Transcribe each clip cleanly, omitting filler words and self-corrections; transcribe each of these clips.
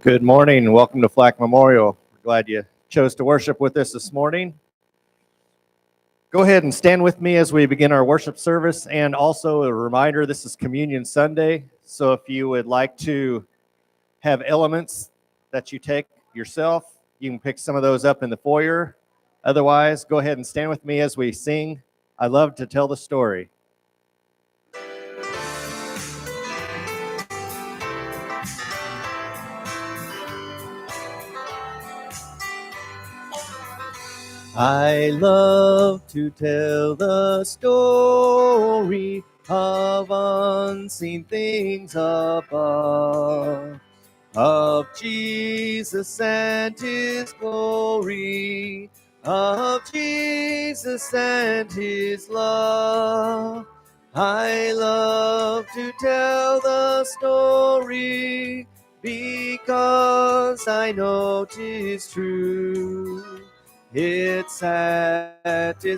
Good morning. Welcome to Flack Memorial. We're glad you chose to worship with us this morning. Go ahead and stand with me as we begin our worship service. And also a reminder, this is Communion Sunday. So if you would like to have elements that you take yourself, you can pick some of those up in the foyer. Otherwise, go ahead and stand with me as we sing, "I Love to Tell the Story." I love to tell the story of unseen things above, of Jesus and his glory, of Jesus and his love. I love to tell the story because I know 'tis true. It satisfies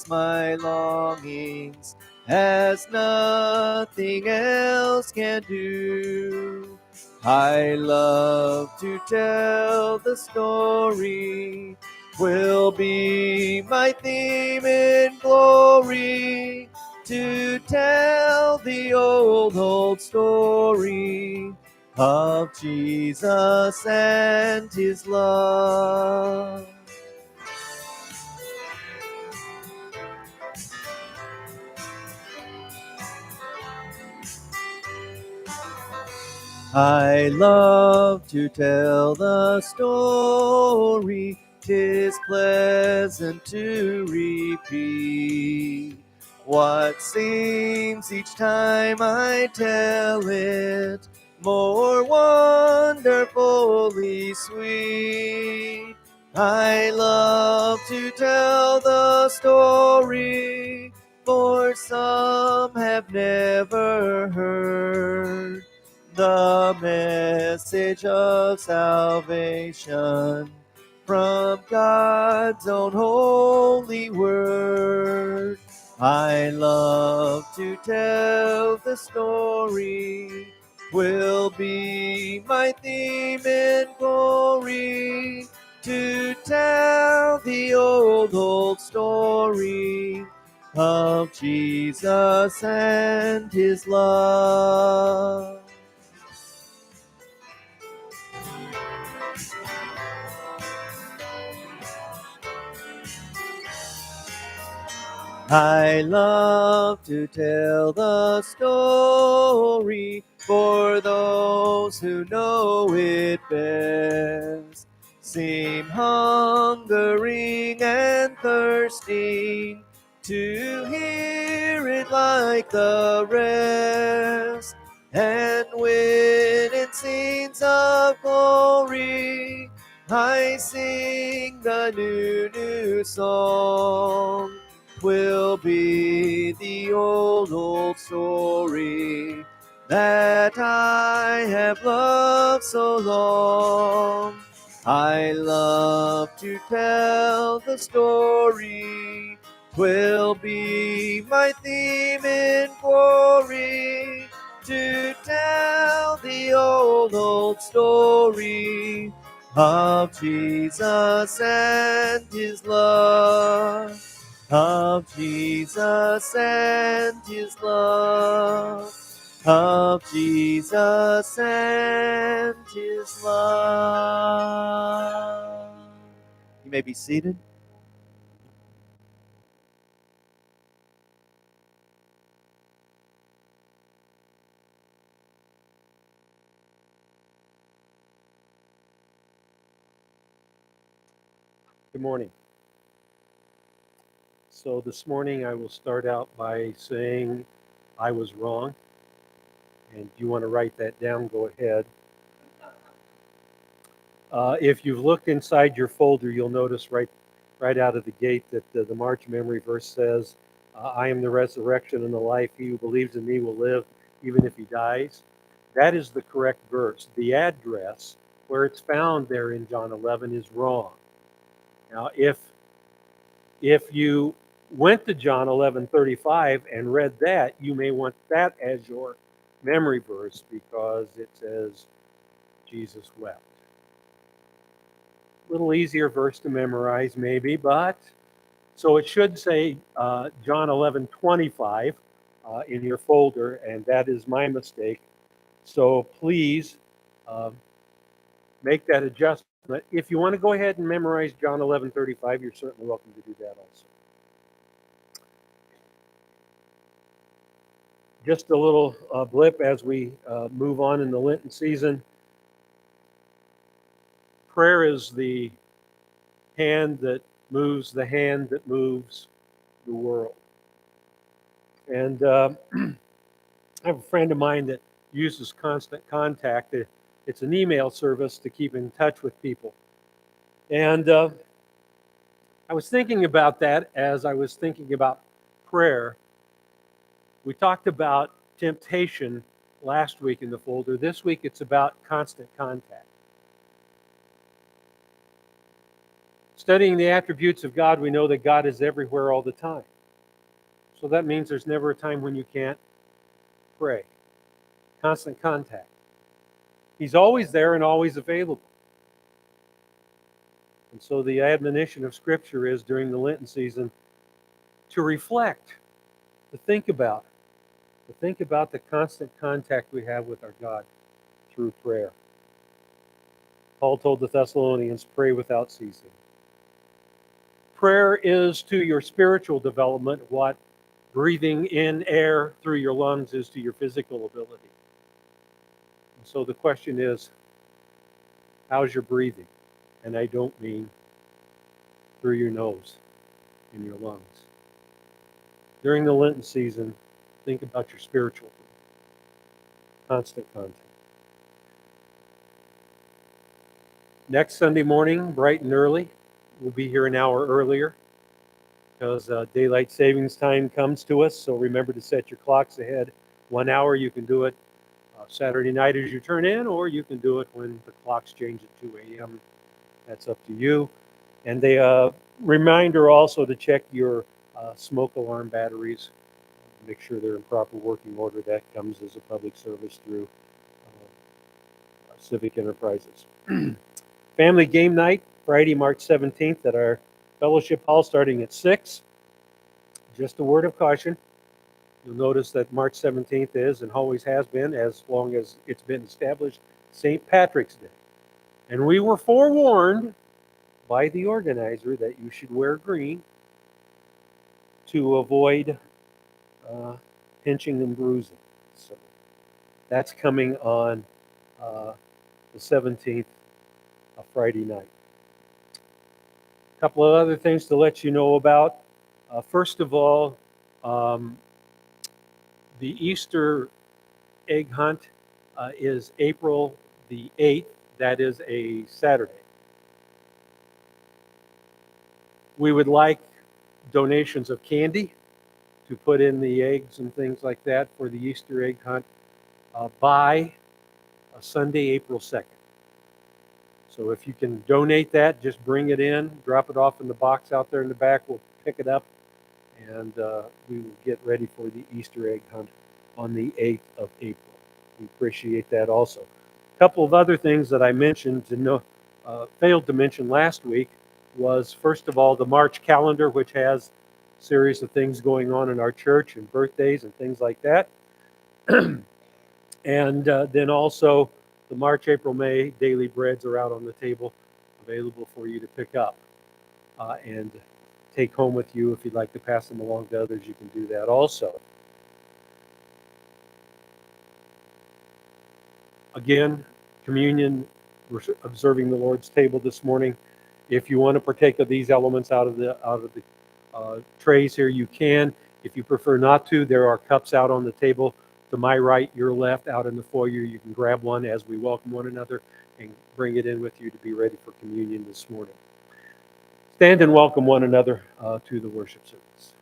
my longings as nothing else can do. I love to tell the story, will be my theme in glory, to tell the old story of Jesus and his love. I love to tell the story, 'tis pleasant to repeat what seems each time I tell it more wonderfully sweet. I love to tell the story, for some have never heard the message of salvation from God's own holy word. I love to tell the story, will be my theme in glory, to tell the old story of Jesus and his love. I love to tell the story for those who know it best, seem hungering and thirsting to hear it like the rest. And when in scenes of glory I sing the new song, will be the old story that I have loved so long. I love to tell the story, will be my theme in glory, to tell the old story of Jesus and his love, of Jesus and his love, of Jesus and his love. You may be seated. Good morning. So this morning I will start out by saying I was wrong. And if you want to write that down, go ahead. If you've looked inside your folder, you'll notice right out of the gate that the March memory verse says, I am the resurrection and the life. He who believes in me will live even if he dies. That is the correct verse. The address where it's found there in John 11 is wrong. Now, if you went to John 11:35 and read that, you may want that as your memory verse because it says, Jesus wept. A little easier verse to memorize, maybe, but so it should say John 11:25 in your folder, and that is my mistake. So please make that adjustment. If you want to go ahead and memorize John 11:35, you're certainly welcome to do that also. Just a little blip as we move on in the Lenten season. Prayer is the hand that moves the hand that moves the world. And I have a friend of mine that uses Constant Contact. It's an email service to keep in touch with people. And I was thinking about that as I was thinking about prayer. We talked about temptation last week in the folder. This week it's about constant contact. Studying the attributes of God, we know that God is everywhere all the time. So that means there's never a time when you can't pray. Constant contact. He's always there and always available. And so the admonition of Scripture is during the Lenten season to reflect, to think about the constant contact we have with our God through prayer. Paul told the Thessalonians, pray without ceasing. Prayer is to your spiritual development what breathing in air through your lungs is to your physical ability. And so the question is, how's your breathing? And I don't mean through your nose and your lungs. During the Lenten season, think about your spiritual constant contact. Next Sunday morning, bright and early, we'll be here an hour earlier because daylight savings time comes to us. So remember to set your clocks ahead 1 hour. You can do it Saturday night as you turn in, or you can do it when the clocks change at 2 a.m. That's up to you. And the reminder also to check your smoke alarm batteries. Make sure they're in proper working order. That comes as a public service through Civic Enterprises. Family game night, Friday, March 17th at our fellowship hall starting at 6. Just a word of caution. You'll notice that March 17th is and always has been, as long as it's been established, St. Patrick's Day. And we were forewarned by the organizer that you should wear green to avoid pinching and bruising. So that's coming on the 17th, a Friday night. A couple of other things to let you know about. First of all, the Easter egg hunt is April the 8th. That is a Saturday. We would like donations of candy to put in the eggs and things like that for the Easter egg hunt by Sunday, April 2nd. So if you can donate that, just bring it in, drop it off in the box out there in the back. We'll pick it up, and we will get ready for the Easter egg hunt on the 8th of April. We appreciate that also. A couple of other things that I mentioned failed to mention last week was, first of all, the March calendar, which has a series of things going on in our church and birthdays and things like that. And then also the March, April, May daily breads are out on the table available for you to pick up and take home with you. If you'd like to pass them along to others, you can do that also. Again, communion, we're observing the Lord's table this morning. If you want to partake of these elements out of the trays here, you can. If you prefer not to, there are cups out on the table to my right, your left, out in the foyer. You can grab one as we welcome one another and bring it in with you to be ready for communion this morning. Stand and welcome one another to the worship service.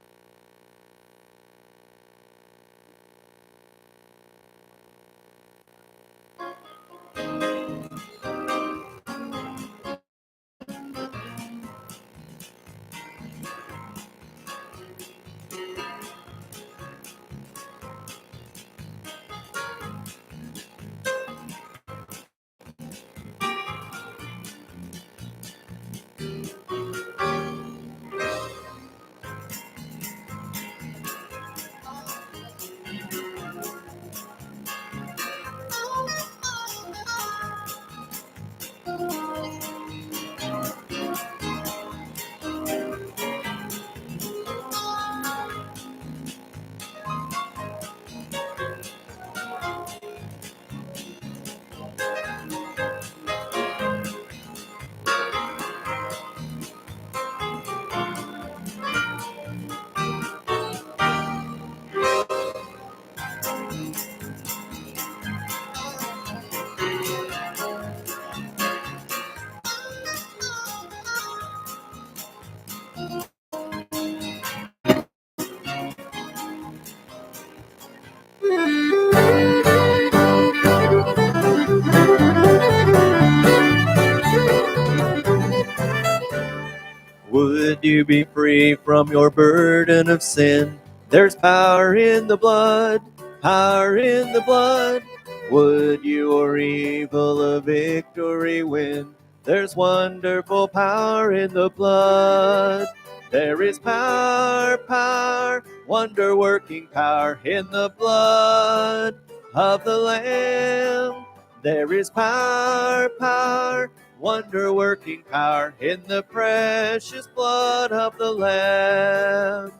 Would you be free from your burden of sin? There's power in the blood, power in the blood. Would your evil a victory win? There's wonderful power in the blood. There is power, power, wonder-working power in the blood of the Lamb. There is power, power, wonder-working power in the precious blood of the Lamb.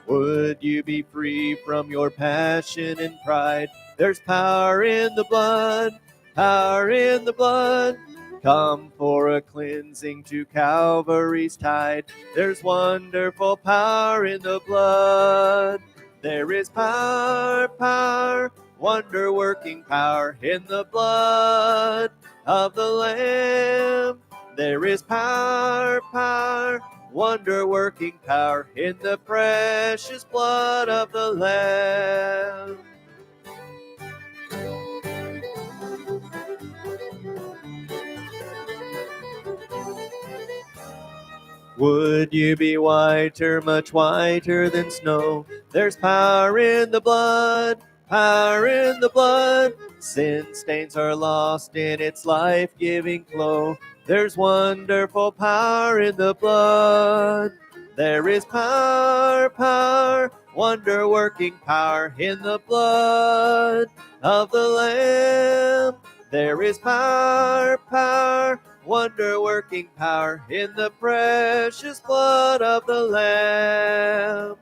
Would you be free from your passion and pride? There's power in the blood, power in the blood. Come for a cleansing to Calvary's tide. There's wonderful power in the blood. There is power, power, wonder-working power in the blood of the Lamb. There is power, power, wonder-working power in the precious blood of the Lamb. Would you be whiter, much whiter than snow? There's power in the blood, power in the blood. Sin stains are lost in its life-giving flow. There's wonderful power in the blood. There is power, power, wonder-working power in the blood of the Lamb. There is power, power, wonder-working power in the precious blood of the Lamb.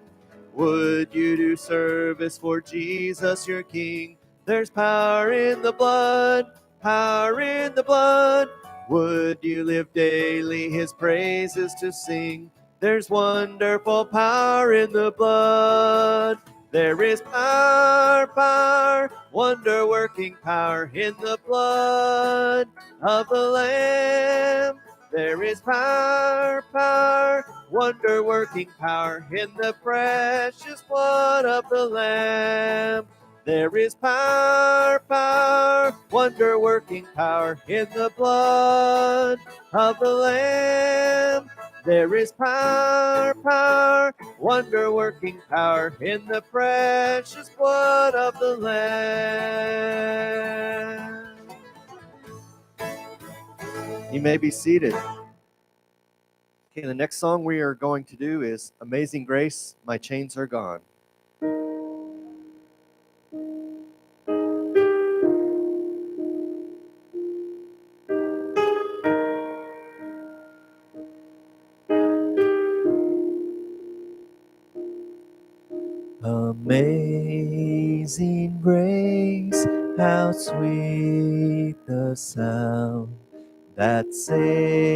Would you do service for Jesus your King? There's power in the blood, power in the blood. Would you live daily his praises to sing? There's wonderful power in the blood. There is power, power, wonder-working power in the blood of the Lamb. There is power, power, wonder-working power in the precious blood of the Lamb. There is power, power, wonder-working power in the blood of the Lamb. There is power, power, wonder-working power in the precious blood of the Lamb. You may be seated. Okay, the next song we are going to do is Amazing Grace, My Chains Are Gone. Amazing grace, how sweet the sound that saved